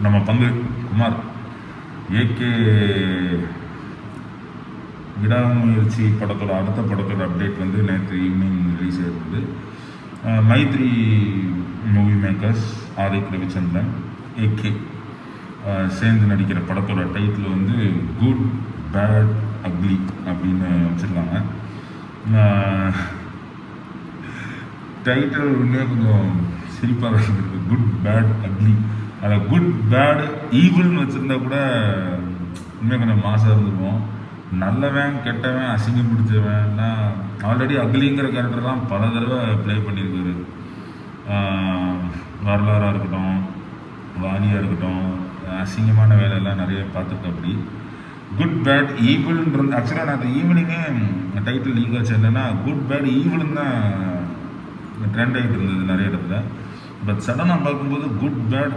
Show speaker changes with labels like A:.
A: நம்ம பங்கு குமார் ஏகே விடாமுயற்சி படத்தோட அடுத்த படத்தோட அப்டேட் வந்து நேற்று ஈவினிங் ரிலீஸ் ஆயிருந்தது. Mythri movie makers R Ravichandran AK சேர்ந்து நடிக்கிற படத்தோட டைட்டில் வந்து குட் பேட் அக்லி அப்படின்னு வச்சுருக்காங்க. டைட்டில் உடனே கொஞ்சம் சிரிப்பாக இருக்குது. குட் பேட் அக்லி, அதில் குட் பேட் ஈவில்னு வச்சுருந்தா கூட இன்னும் கொஞ்சம் மாசாக இருந்துருவோம். நல்லவன் கெட்டவன் அசிங்கம் பிடிச்சவன்னா ஆல்ரெடி அக்லிங்கிற கேரக்டர்லாம் பல தடவை ப்ளே பண்ணியிருக்காரு. வரலாறாக இருக்கட்டும், வாணியாக இருக்கட்டும், அசிங்கமான வேலையெல்லாம் நிறைய பார்த்துருக்கேன். அப்படி குட் பேட் ஈவில்ன்றது ஆக்சுவலாக நான் ஈவினிங்கே டைட்டில் லீக் ஆச்சு. என்னென்னா குட் பேட் ஈவில்னு தான் ட்ரெண்ட் ஆகிட்டு இருந்தது நிறைய இடத்துல. பட் சடனாக பார்க்கும்போது குட் பேட்